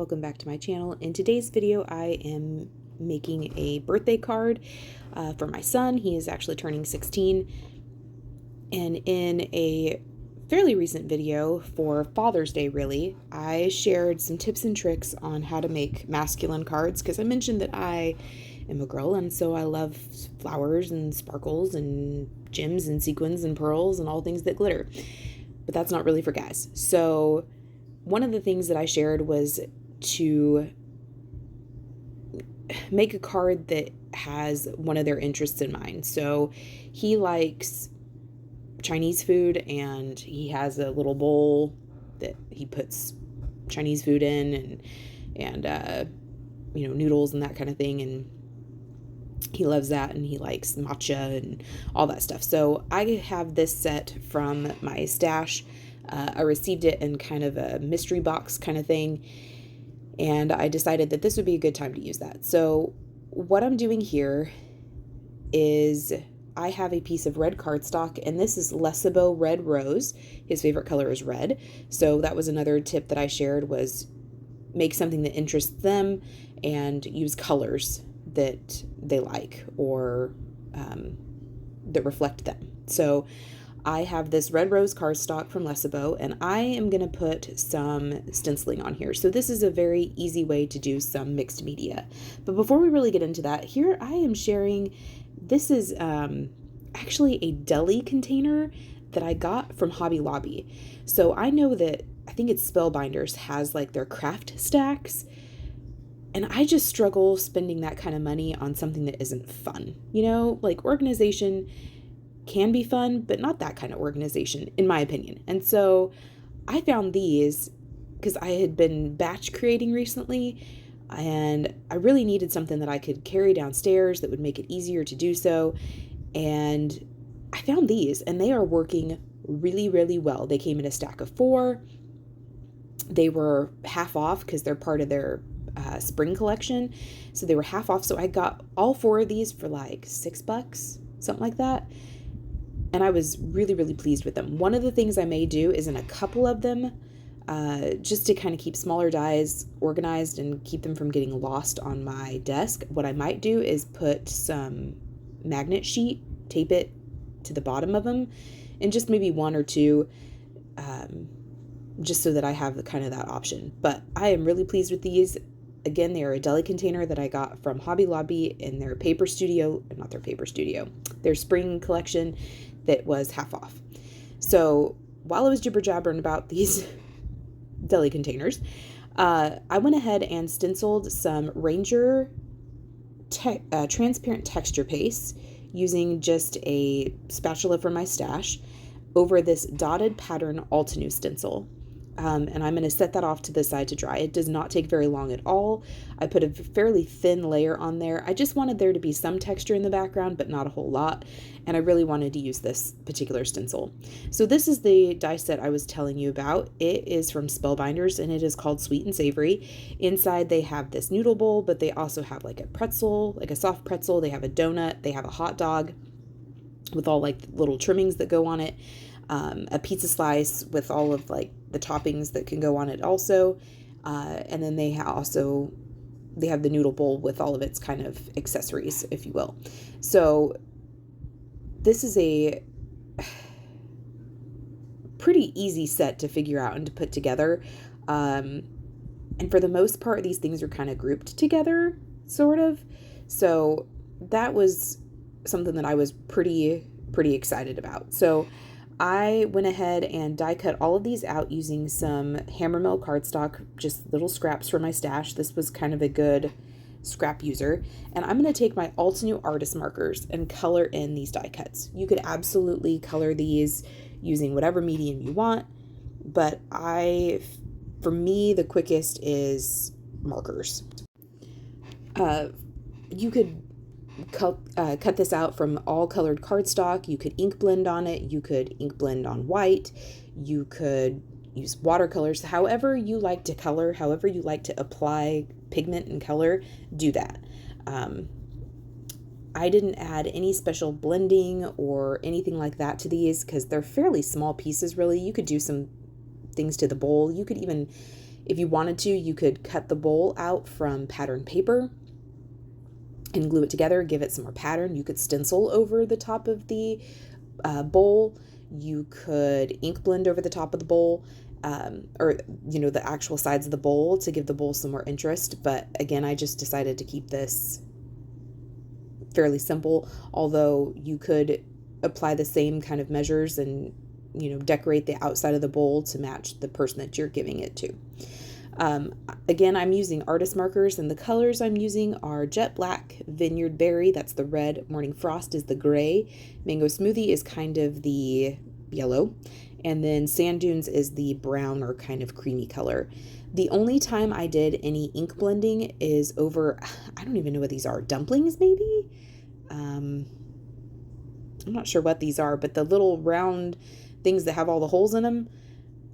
welcome back to my channel. In today's video I am making a birthday card for my son. He is actually turning 16, and in a fairly recent video for Father's Day really, I shared some tips and tricks on how to make masculine cards, because I mentioned that I am a girl and so I love flowers and sparkles and gems and sequins and pearls and all things that glitter, but that's not really for guys. So one of the things that I shared was to make a card that has one of their interests in mind. So he likes Chinese food, and he has a little bowl that he puts Chinese food in, and noodles and that kind of thing, and he loves that, and he likes matcha and all that stuff. So I have this set from my stash. I received it in kind of a mystery box kind of thing, and I decided that this would be a good time to use that. So what I'm doing here is I have a piece of red cardstock, and this is Lessebo Red Rose. His favorite color is red. So that was another tip that I shared, was make something that interests them and use colors that they like or that reflect them. So I have this red rose cardstock from Lessebo, and I am going to put some stenciling on here. So this is a very easy way to do some mixed media. But before we really get into that, here I am sharing, this is actually a deli container that I got from Hobby Lobby. So I know that, I think it's Spellbinders has like their craft stacks, and I just struggle spending that kind of money on something that isn't fun. You know, like organization can be fun, but not that kind of organization, in my opinion. And so I found these because I had been batch creating recently, and I really needed something that I could carry downstairs that would make it easier to do so. And I found these, and they are working really, really well. They came in a stack of 4. They were half off because they're part of their spring collection. So they were half off. So I got all 4 of these for like $6, something like that. And I was really, really pleased with them. One of the things I may do is in a couple of them, just to kind of keep smaller dies organized and keep them from getting lost on my desk, what I might do is put some magnet sheet, tape it to the bottom of them, and just maybe 1 or 2, just so that I have kind of that option. But I am really pleased with these. Again, they are a deli container that I got from Hobby Lobby in their their spring collection that was half off. So while I was jibber jabbering about these deli containers, I went ahead and stenciled some Ranger transparent texture paste using just a spatula from my stash over this dotted pattern Altenew stencil. And I'm going to set that off to the side to dry. It does not take very long at all. I put a fairly thin layer on there. I just wanted there to be some texture in the background, but not a whole lot. And I really wanted to use this particular stencil. So this is the die set I was telling you about. It is from Spellbinders, and it is called Sweet and Savory. Inside they have this noodle bowl, but they also have like a pretzel, like a soft pretzel. They have a donut. They have a hot dog with all like little trimmings that go on it. A pizza slice with all of like the toppings that can go on it also. And then they have the noodle bowl with all of its kind of accessories, if you will. So this is a pretty easy set to figure out and to put together. And for the most part, these things are kind of grouped together, sort of. So that was something that I was pretty excited about. So I went ahead and die cut all of these out using some HAMMERMILL cardstock, just little scraps from my stash. This was kind of a good scrap user. And I'm going to take my Altenew artist markers and color in these die cuts. You could absolutely color these using whatever medium you want, but for me, the quickest is markers. You could cut this out from all colored cardstock. You could ink blend on it. You could ink blend on white. You could use watercolors. However you like to color, however you like to apply pigment and color, do that. I didn't add any special blending or anything like that to these because they're fairly small pieces, really. You could do some things to the bowl. You could even If you wanted to, you could cut the bowl out from pattern paper and glue it together, give it some more pattern. You could stencil over the top of the bowl. You could ink blend over the top of the bowl, or, you know, the actual sides of the bowl to give the bowl some more interest. But again, I just decided to keep this fairly simple, although you could apply the same kind of measures and, you know, decorate the outside of the bowl to match the person that you're giving it to. Again, I'm using artist markers, and the colors I'm using are Jet Black, Vineyard Berry, that's the red, Morning Frost is the gray, Mango Smoothie is kind of the yellow, and then Sand Dunes is the brown or kind of creamy color. The only time I did any ink blending is over, I don't even know what these are, dumplings maybe? I'm not sure what these are, but the little round things that have all the holes in them,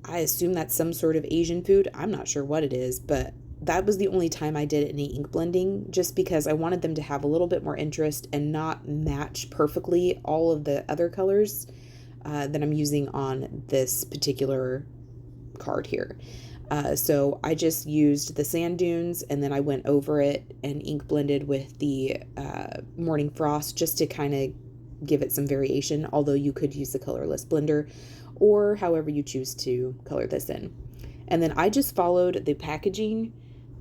I assume that's some sort of Asian food. I'm not sure what it is, but that was the only time I did any ink blending, just because I wanted them to have a little bit more interest and not match perfectly all of the other colors that I'm using on this particular card here. So I just used the Sand Dunes, and then I went over it and ink blended with the Morning Frost just to kind of give it some variation, although you could use the colorless blender or however you choose to color this in. And then I just followed the packaging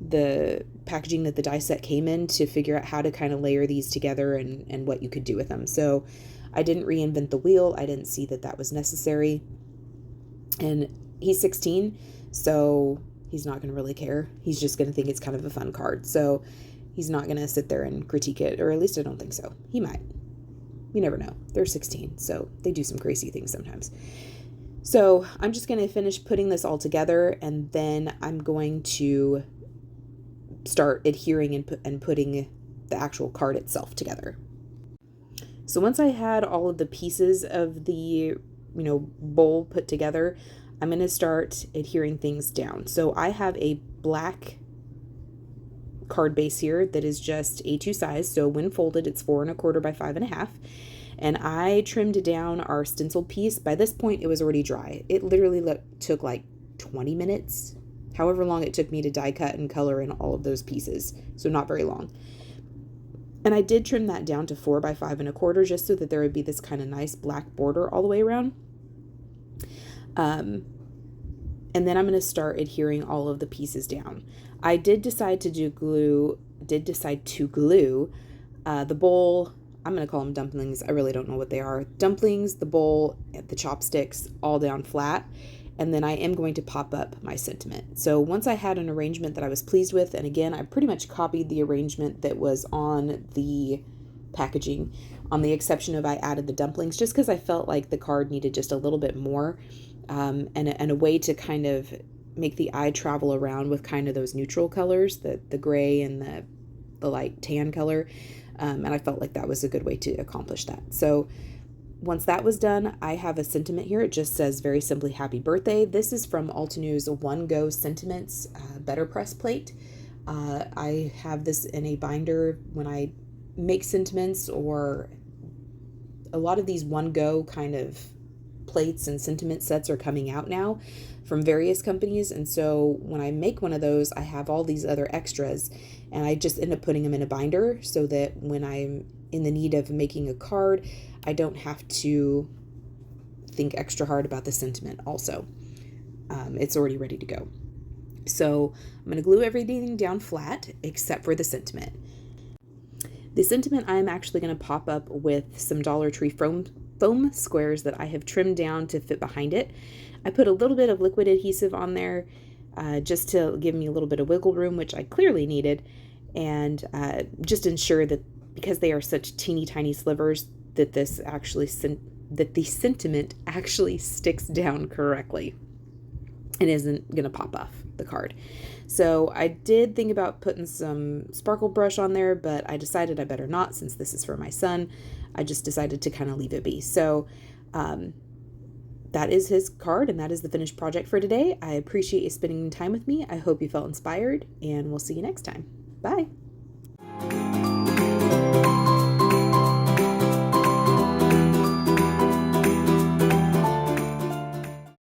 that the die set came in to figure out how to kind of layer these together and what you could do with them. So I didn't reinvent the wheel. I didn't see that was necessary. And he's 16, so he's not going to really care. He's just going to think it's kind of a fun card. So he's not going to sit there and critique it, or at least I don't think so. He might. You never know. They're 16, so they do some crazy things sometimes. So I'm just going to finish putting this all together, and then I'm going to start adhering and putting the actual card itself together. So once I had all of the pieces of the, bowl put together, I'm going to start adhering things down. So I have a black card base here that is just A2 size. So when folded, it's 4 1/4 by 5 1/2. And I trimmed down our stencil piece. By this point, it was already dry. It literally took like 20 minutes, however long it took me to die cut and color in all of those pieces. So not very long. And I did trim that down to 4 by 5 1/4 just so that there would be this kind of nice black border all the way around. And then I'm going to start adhering all of the pieces down. I did decide to glue the bowl. I'm going to call them dumplings. I really don't know what they are. Dumplings, the bowl, the chopsticks, all down flat. And then I am going to pop up my sentiment. So once I had an arrangement that I was pleased with, and again, I pretty much copied the arrangement that was on the packaging, on the exception of I added the dumplings, just because I felt like the card needed just a little bit more, and a way to kind of make the eye travel around with kind of those neutral colors, the gray and the light tan color. And I felt like that was a good way to accomplish that. So once that was done, I have a sentiment here. It just says very simply, happy birthday. This is from Altenew's One Go Sentiments Better Press plate. I have this in a binder when I make sentiments, or a lot of these One Go kind of plates and sentiment sets are coming out now from various companies. And so when I make one of those, I have all these other extras, and I just end up putting them in a binder so that when I'm in the need of making a card, I don't have to think extra hard about the sentiment also. It's already ready to go. So I'm going to glue everything down flat except for the sentiment. The sentiment I'm actually going to pop up with some Dollar Tree foam squares that I have trimmed down to fit behind it. I put a little bit of liquid adhesive on there just to give me a little bit of wiggle room, which I clearly needed, and just ensure that because they are such teeny tiny slivers, that the sentiment actually sticks down correctly and isn't going to pop off the card. So I did think about putting some sparkle brush on there, but I decided I better not, since this is for my son. I just decided to kind of leave it be. So that is his card, and that is the finished project for today. I appreciate you spending time with me. I hope you felt inspired, and we'll see you next time. Bye.